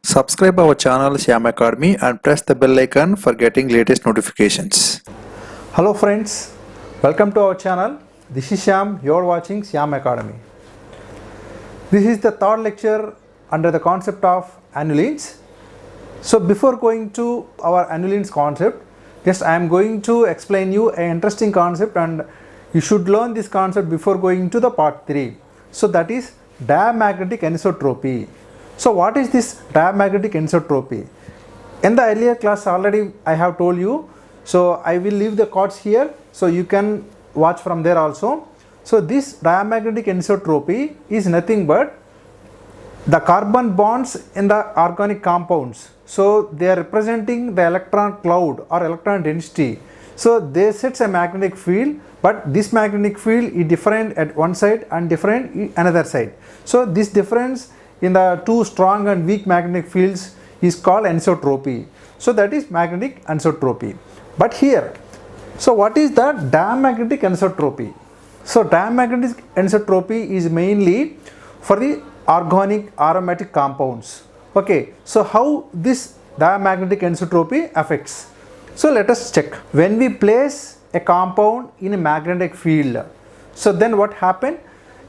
Subscribe our channel Shyam Academy and press the bell icon for getting latest notifications. Hello friends, welcome to our channel. This is Shyam, you are watching Shyam Academy. This is the third lecture under the concept of annulines. So before going to our annulines concept, just I am going to explain you an interesting concept, and you should learn this concept before going to the part 3. So that is diamagnetic anisotropy. So what is this diamagnetic anisotropy? In the earlier class already I have told you, so I will leave the cards here so you can watch from there also. So this diamagnetic anisotropy is nothing but the carbon bonds in the organic compounds. So they are representing the electron cloud or electron density. So they set a magnetic field, but this magnetic field is different at one side and different another side. So this difference in the two strong and weak magnetic fields is called anisotropy. So that is magnetic anisotropy. But here, so what is the diamagnetic anisotropy? So diamagnetic anisotropy is mainly for the organic aromatic compounds. Okay, so how this diamagnetic anisotropy affects? So let us check. When we place a compound in a magnetic field, so then what happen?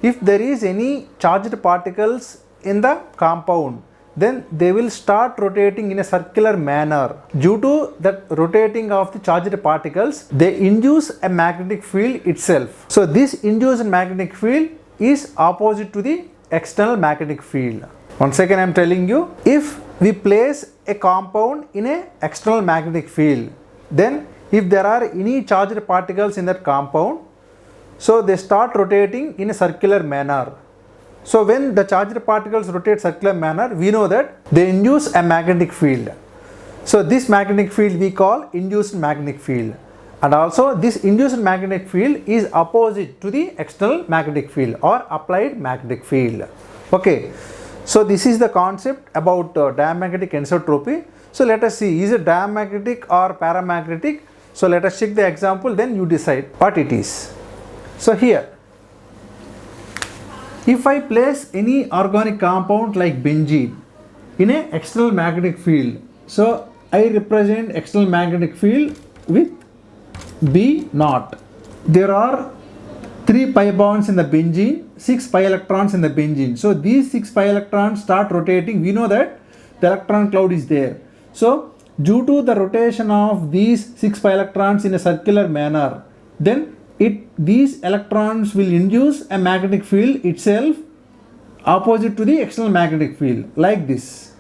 If there is any charged particles in the compound, then they will start rotating in a circular manner. Due to that rotating of the charged particles, they induce a magnetic field itself. So this induced magnetic field is opposite to the external magnetic field. Once again I am telling you, if we place a compound in a external magnetic field, then if there are any charged particles in that compound, so they start rotating in a circular manner. So when the charged particles rotate circular manner, we know that they induce a magnetic field. So this magnetic field we call induced magnetic field, and also this induced magnetic field is opposite to the external magnetic field or applied magnetic field. Okay, so this is the concept about diamagnetic anisotropy. So let us see, is it diamagnetic or paramagnetic? So let us check the example, then you decide what it is. So here, if I place any organic compound like benzene in an external magnetic field, so I represent external magnetic field with B naught. There are 3 pi bonds in the benzene, 6 pi electrons in the benzene. So these 6 pi electrons start rotating. We know that the electron cloud is there. So due to the rotation of these 6 pi electrons in a circular manner, then these electrons will induce a magnetic field itself opposite to the external magnetic field, like this,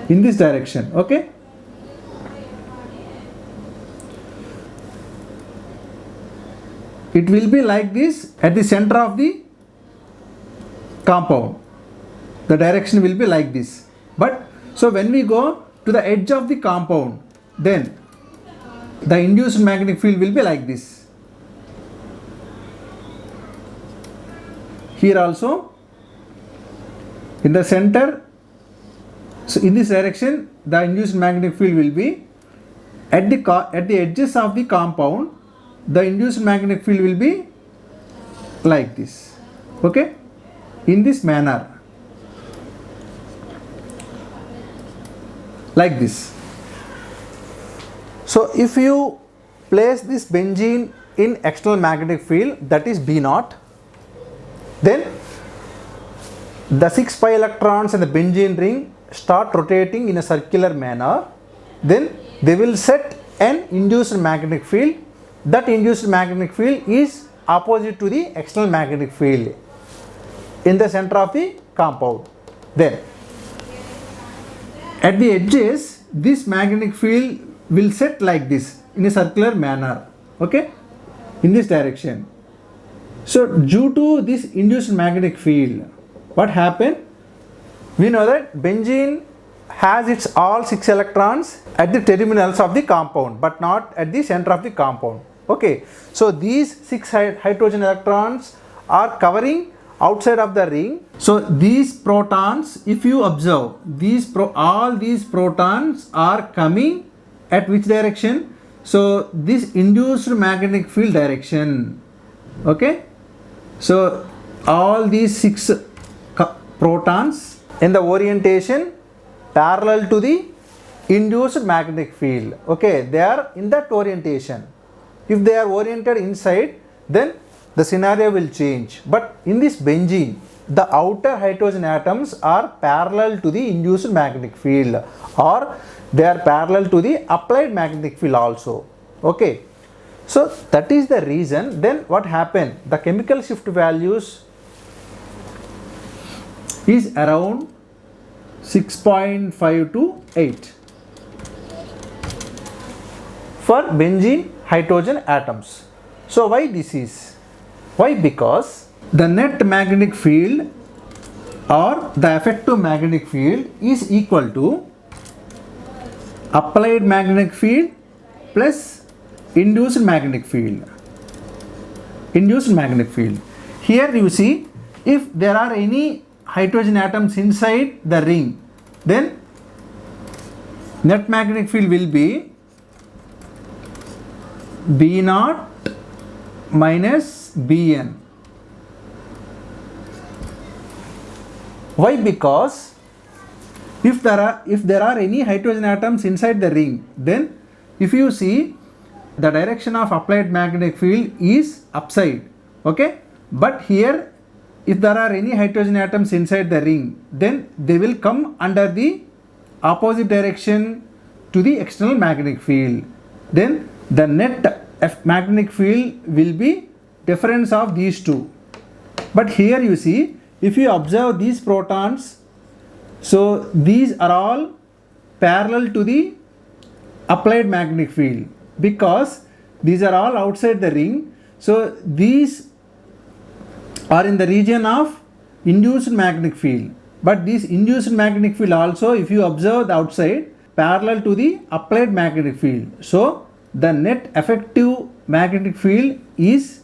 in this direction. Okay, it will be like this at the center of the compound. The direction will be like this. But so when we go to the edge of the compound, then the induced magnetic field will be like this. Here also, in the center, so in this direction, the induced magnetic field will be at the edges of the compound. The induced magnetic field will be like this. Okay, in this manner, like this. So if you place this benzene in external magnetic field, that is B naught, then the 6 pi electrons in the benzene ring start rotating in a circular manner. Then they will set an induced magnetic field. That induced magnetic field is opposite to the external magnetic field in the center of the compound. Then at the edges, this magnetic field will set like this in a circular manner. Okay, in this direction. So due to this induced magnetic field, what happened? We know that benzene has its all 6 electrons at the terminals of the compound, but not at the center of the compound. Okay, so these 6 hydrogen electrons are covering outside of the ring. So these protons, if you observe, all these protons are coming at which direction? So this induced magnetic field direction. Okay, so all these 6 protons in the orientation parallel to the induced magnetic field. Okay, they are in that orientation. If they are oriented inside, then the scenario will change. But in this benzene, the outer hydrogen atoms are parallel to the induced magnetic field, or they are parallel to the applied magnetic field also. Okay, so that is the reason. Then what happened? The chemical shift values is around 6.5 to 8 for benzene hydrogen atoms. So why this is? Why? Because the net magnetic field or the effective magnetic field is equal to applied magnetic field plus induced magnetic field. Induced magnetic field. Here you see, if there are any hydrogen atoms inside the ring, then net magnetic field will be B naught minus Bn. Why? Because if there are any hydrogen atoms inside the ring, then if you see, the direction of applied magnetic field is upside. Okay, but here if there are any hydrogen atoms inside the ring, then they will come under the opposite direction to the external magnetic field. Then the net magnetic field will be difference of these two. But here you see, if you observe these protons, so these are all parallel to the applied magnetic field, because these are all outside the ring. So these are in the region of induced magnetic field, but this induced magnetic field also, if you observe the outside, parallel to the applied magnetic field. So the net effective magnetic field is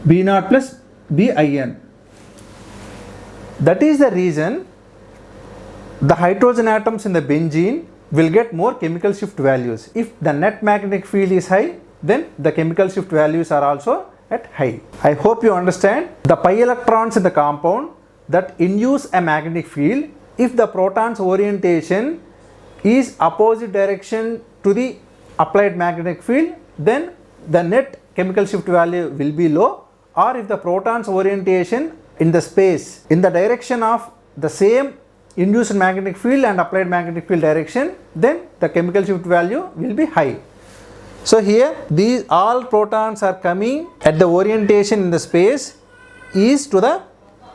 B naught plus Bin. That is the reason the hydrogen atoms in the benzene will get more chemical shift values. If the net magnetic field is high, then the chemical shift values are also at high. I hope you understand. The pi electrons in the compound that induce a magnetic field, if the proton's orientation is opposite direction to the applied magnetic field, then the net chemical shift value will be low. Or if the proton's orientation in the space in the direction of the same induced magnetic field and applied magnetic field direction, then the chemical shift value will be high. So here these all protons are coming at the orientation in the space is to the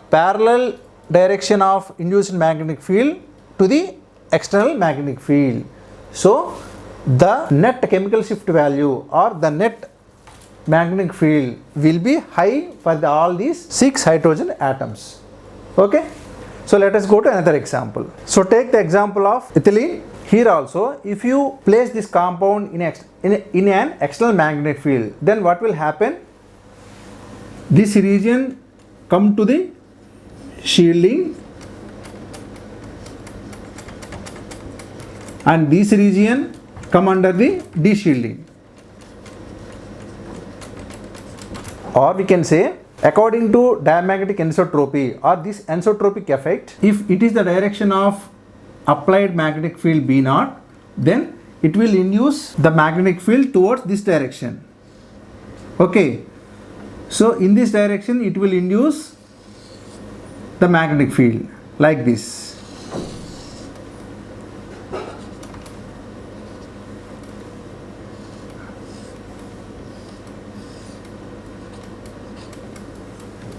parallel direction of induced magnetic field to the external magnetic field. So the net chemical shift value or the net magnetic field will be high for all these 6 hydrogen atoms. Okay, so let us go to another example. So take the example of ethylene. Here also, if you place this compound in an external magnetic field, then what will happen? This region come to the shielding, and this region come under the de-shielding. Or we can say, according to diamagnetic anisotropy or this anisotropic effect, if it is the direction of applied magnetic field B naught, then it will induce the magnetic field towards this direction. Okay, so in this direction it will induce the magnetic field like this.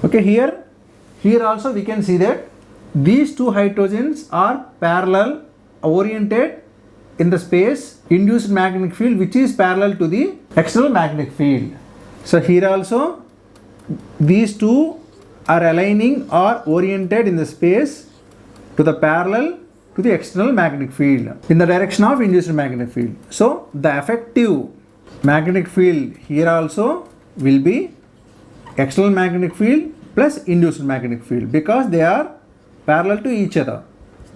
Okay, here also we can see that these two hydrogens are parallel, oriented in the space induced magnetic field which is parallel to the external magnetic field. So here also these two are aligning or oriented in the space to the parallel to the external magnetic field in the direction of induced magnetic field. So the effective magnetic field here also will be external magnetic field plus induced magnetic field because they are parallel to each other.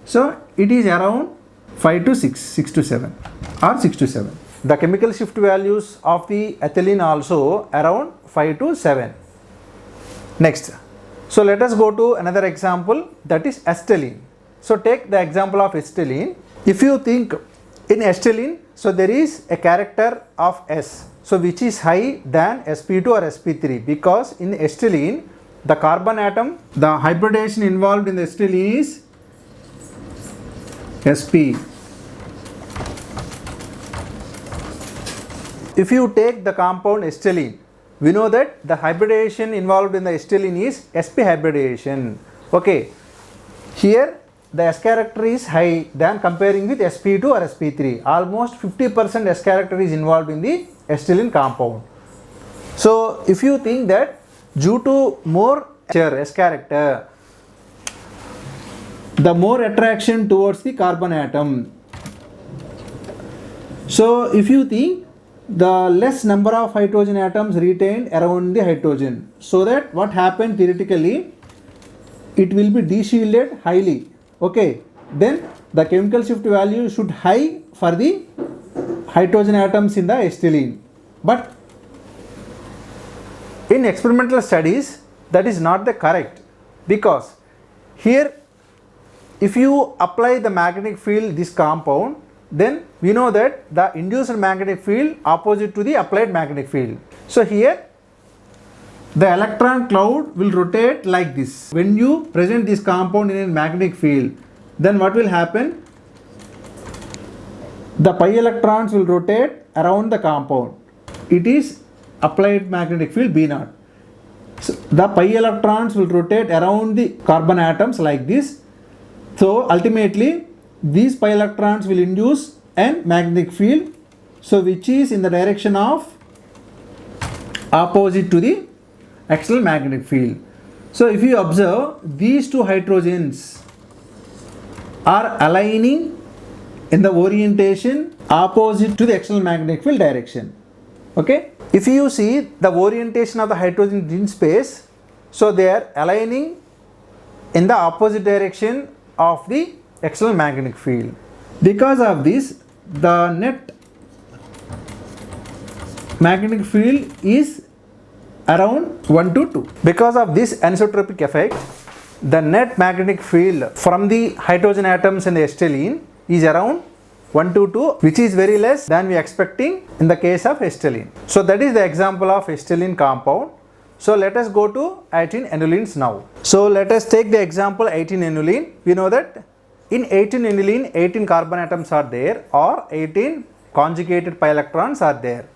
So it is around 5 to 6, 6 to 7 or 6 to 7. The chemical shift values of the ethylene also around 5 to 7. Next, So let us go to another example, that is acetylene. So take the example of acetylene. If you think in acetylene, so there is a character of S, so which is high than sp2 or sp3, because in acetylene the carbon atom, the hybridization involved in the acetylene is sp. If you take the compound acetylene, we know that the hybridization involved in the acetylene is sp hybridization. Okay, here the S character is high than comparing with sp2 or sp3. Almost 50% S character is involved in the acetylene compound. So if you think that due to more S character, the more attraction towards the carbon atom. So if you think the less number of hydrogen atoms retained around the hydrogen, so that what happened theoretically, it will be de-shielded highly. Okay, then the chemical shift value should high for the hydrogen atoms in the acetylene. But in experimental studies, that is not the correct, because here if you apply the magnetic field this compound, then we know that the induced magnetic field opposite to the applied magnetic field. So here the electron cloud will rotate like this. When you present this compound in a magnetic field, then what will happen? The pi electrons will rotate around the compound. It is applied magnetic field B0. So the pi electrons will rotate around the carbon atoms like this. So ultimately these pi electrons will induce a magnetic field, so which is in the direction of opposite to the external magnetic field. So if you observe, these two hydrogens are aligning in the orientation opposite to the external magnetic field direction. Okay, if you see the orientation of the hydrogen in space, so they are aligning in the opposite direction of the external magnetic field. Because of this, the net magnetic field is around 1 to 2. Because of this anisotropic effect, the net magnetic field from the hydrogen atoms in the acetylene is around 1 to 2, which is very less than we are expecting in the case of acetylene. So that is the example of acetylene compound. So let us go to 18 annulenes now. So let us take the example 18 annuline. We know that in 18 annuline 18 carbon atoms are there, or 18 conjugated pi electrons are there.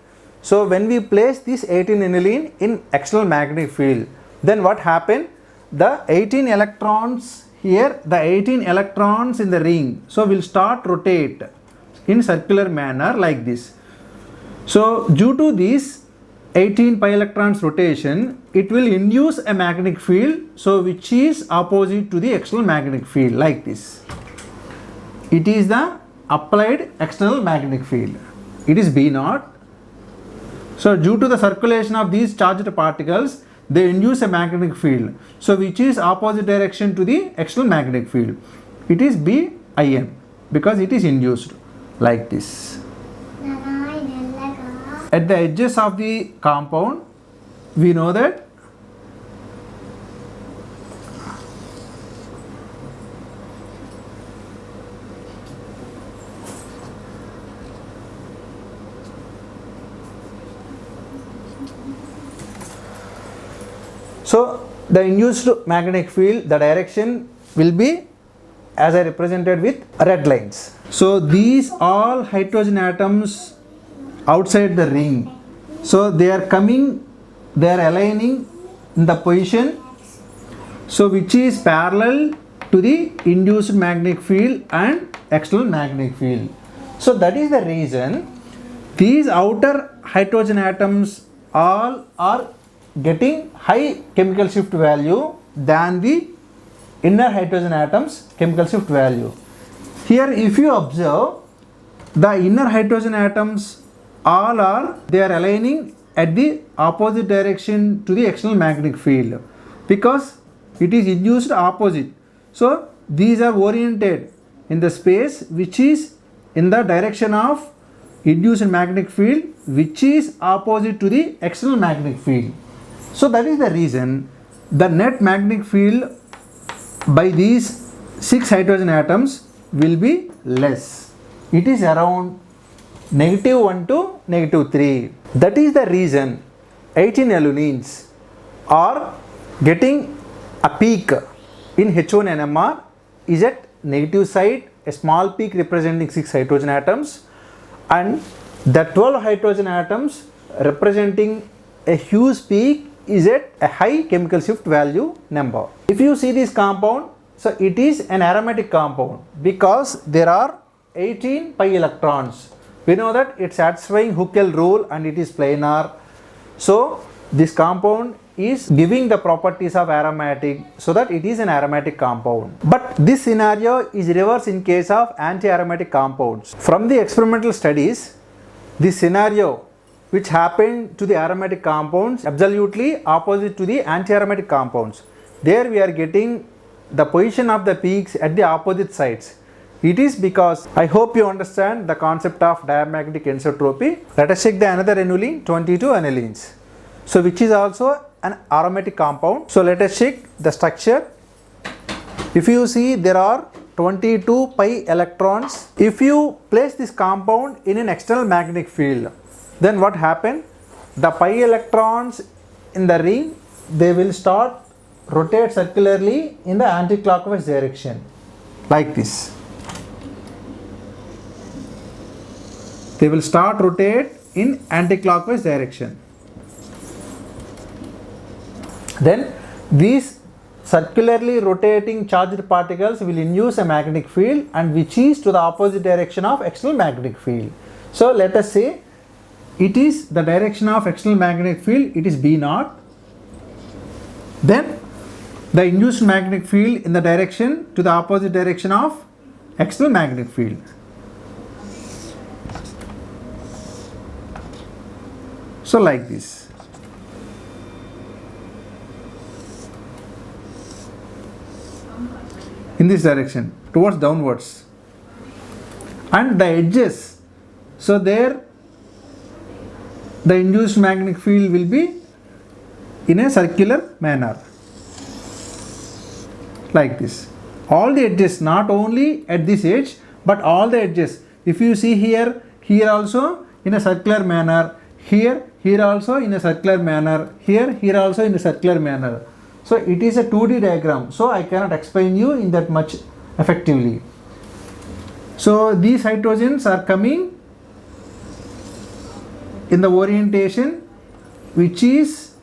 So when we place this 18 annuline in external magnetic field, then what happened? The 18 electrons here, the 18 electrons in the ring, so will start rotate in circular manner like this. So due to this 18 pi electrons rotation, it will induce a magnetic field, so which is opposite to the external magnetic field like this. It is the applied external magnetic field. It is B0. So due to the circulation of these charged particles, they induce a magnetic field, so which is opposite direction to the external magnetic field. It is BIN because it is induced like this. At the edges of the compound, we know that so the induced magnetic field, the direction will be as I represented with red lines. So these all hydrogen atoms outside the ring, so they are coming, they are aligning in the position, so which is parallel to the induced magnetic field and external magnetic field. So that is the reason these outer hydrogen atoms all are getting high chemical shift value than the inner hydrogen atoms chemical shift value. Here if you observe, the inner hydrogen atoms all are, they are aligning at the opposite direction to the external magnetic field because it is induced opposite. So these are oriented in the space which is in the direction of induced magnetic field, which is opposite to the external magnetic field. So that is the reason the net magnetic field by these 6 hydrogen atoms will be less. It is around -1 to -3. That is the reason 18 alulenes are getting a peak in H1 NMR is at negative side, a small peak representing 6 hydrogen atoms, and the 12 hydrogen atoms representing a huge peak is at a high chemical shift value number. If you see this compound, so it is an aromatic compound because there are 18 pi electrons. We know that it's satisfying Huckel rule and it is planar. So this compound is giving the properties of aromatic, so that it is an aromatic compound. But this scenario is reverse in case of anti-aromatic compounds. From the experimental studies, this scenario which happened to the aromatic compounds absolutely opposite to the anti-aromatic compounds. There we are getting the position of the peaks at the opposite sides. It is because, I hope you understand the concept of diamagnetic anisotropy. Let us check the another annuline, 22 anilines. So which is also an aromatic compound. So let us check the structure. If you see, there are 22 pi electrons. If you place this compound in an external magnetic field, then what happened? The pi electrons in the ring, they will start rotate circularly in the anti-clockwise direction, like this. They will start rotate in anti-clockwise direction. Then these circularly rotating charged particles will induce a magnetic field, and which is to the opposite direction of external magnetic field. So let us say it is the direction of external magnetic field, it is B0. Then the induced magnetic field in the direction to the opposite direction of external magnetic field. So like this. In this direction towards downwards, and the edges, so there the induced magnetic field will be in a circular manner, like this. All the edges, not only at this edge but all the edges. If you see here, here also in a circular manner, here also in a circular manner, here also in a circular manner. So it is a 2D diagram, so I cannot explain you in that much effectively. So these hydrogens are coming in the orientation which is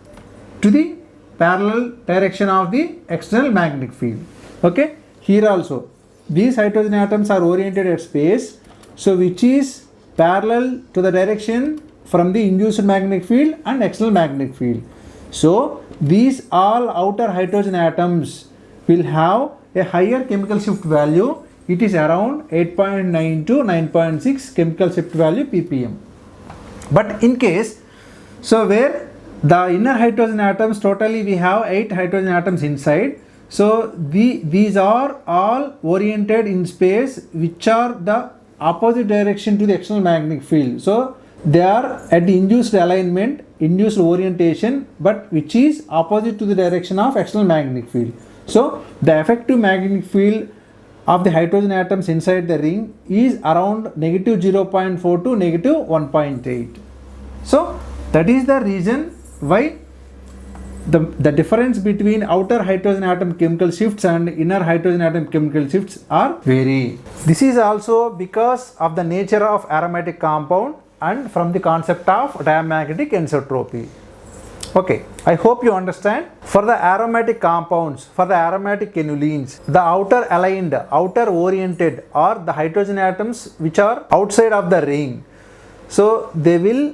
to the parallel direction of the external magnetic field. Okay, here also these hydrogen atoms are oriented at space, so which is parallel to the direction from the induced magnetic field and external magnetic field. So these all outer hydrogen atoms will have a higher chemical shift value. It is around 8.9 to 9.6 chemical shift value ppm. But in case, so where the inner hydrogen atoms, totally we have 8 hydrogen atoms inside. So these are all oriented in space which are the opposite direction to the external magnetic field. So they are at the induced alignment, induced orientation, but which is opposite to the direction of external magnetic field. So the effective magnetic field of the hydrogen atoms inside the ring is around -0.4 to -1.8. So that is the reason why the difference between outer hydrogen atom chemical shifts and inner hydrogen atom chemical shifts are vary. This is also because of the nature of aromatic compound and from the concept of diamagnetic anisotropy. Okay, I hope you understand. For the aromatic compounds, for the aromatic annulenes, the outer aligned, outer oriented are the hydrogen atoms which are outside of the ring. So they will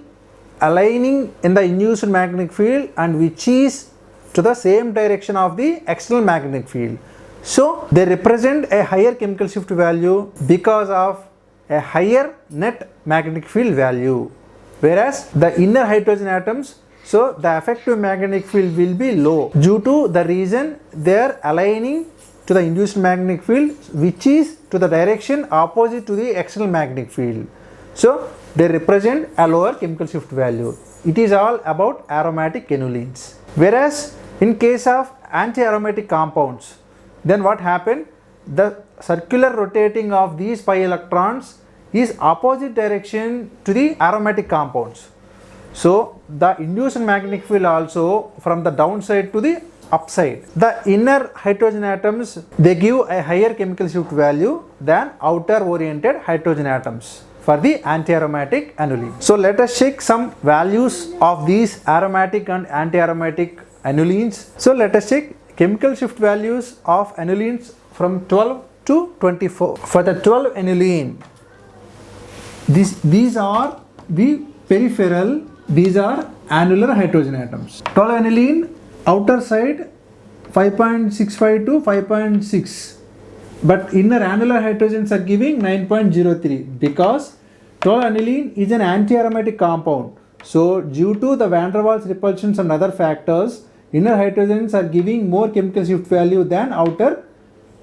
aligning in the induced magnetic field and which is to the same direction of the external magnetic field. So they represent a higher chemical shift value because of a higher net magnetic field value, whereas the inner hydrogen atoms, so the effective magnetic field will be low due to the reason they are aligning to the induced magnetic field which is to the direction opposite to the external magnetic field. So they represent a lower chemical shift value. It is all about aromatic annulenes. Whereas in case of anti-aromatic compounds, then what happened? The circular rotating of these pi electrons is opposite direction to the aromatic compounds. So the induced magnetic field also from the downside to the upside. The inner hydrogen atoms, they give a higher chemical shift value than outer oriented hydrogen atoms for the anti-aromatic annuline. So let us check some values of these aromatic and anti-aromatic annulines. So let us check chemical shift values of annulines from 12 to 24. For the 12 annuline, these are the peripheral, these are annular hydrogen atoms. 12 annuline, outer side 5.65 to 5.6, but inner annular hydrogens are giving 9.03 because 12 annuline is an anti-aromatic compound. So due to the van der Waals repulsions and other factors, inner hydrogens are giving more chemical shift value than outer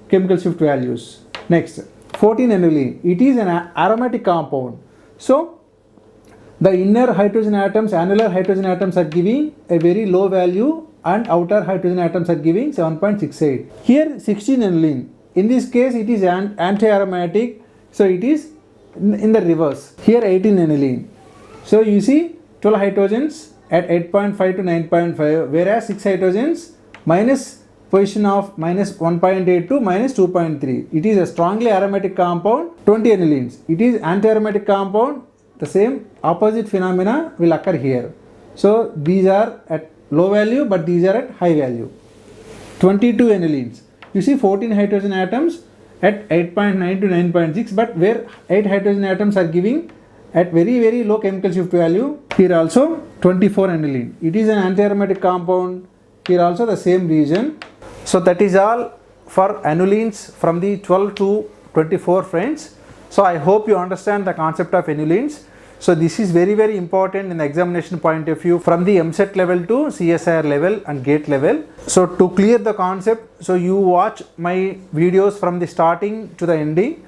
chemical shift values. Next, 14 annuline, it is an aromatic compound. So the inner hydrogen atoms, annular hydrogen atoms are giving a very low value and outer hydrogen atoms are giving 7.68. Here 16 annuline, in this case it is anti-aromatic, so it is in the reverse. Here 18 annuline, so you see 12 hydrogens at 8.5 to 9.5, whereas 6 hydrogens minus position of minus 1.8 to minus 2.3. It is a strongly aromatic compound. 20 anilines, it is anti-aromatic compound. The same opposite phenomena will occur here. So these are at low value, but these are at high value. 22 anilines, you see 14 hydrogen atoms at 8.9 to 9.6, but where 8 hydrogen atoms are giving at very low chemical shift value. Here also 24 aniline, it is an anti-aromatic compound. Here also the same reason. So that is all for annulines from the 12 to 24, friends. So I hope you understand the concept of annulines. So this is very important in the examination point of view from the MSET level to CSIR level and GATE level. So to clear the concept, so you watch my videos from the starting to the ending.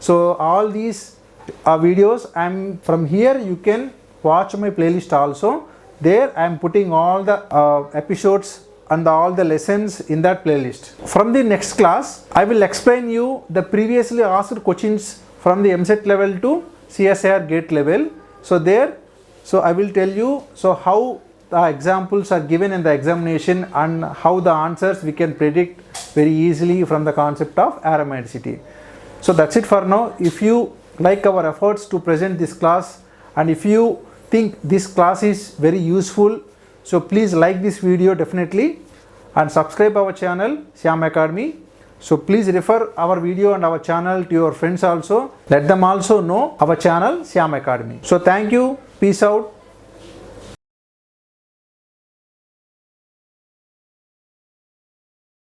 So all these videos, I'm from here you can watch my playlist also. There I am putting all the episodes and all the lessons in that playlist. From the next class, I will explain you the previously asked questions from the MSET level to CSIR GATE level. So there, so I will tell you so how the examples are given in the examination and how the answers we can predict very easily from the concept of aromaticity. So that's it for now. If you like our efforts to present this class and if you think this class is very useful, so please like this video definitely and subscribe our channel Shyam Academy. So please refer our video and our channel to your friends also. Let them also know our channel Shyam Academy. So thank you. Peace out.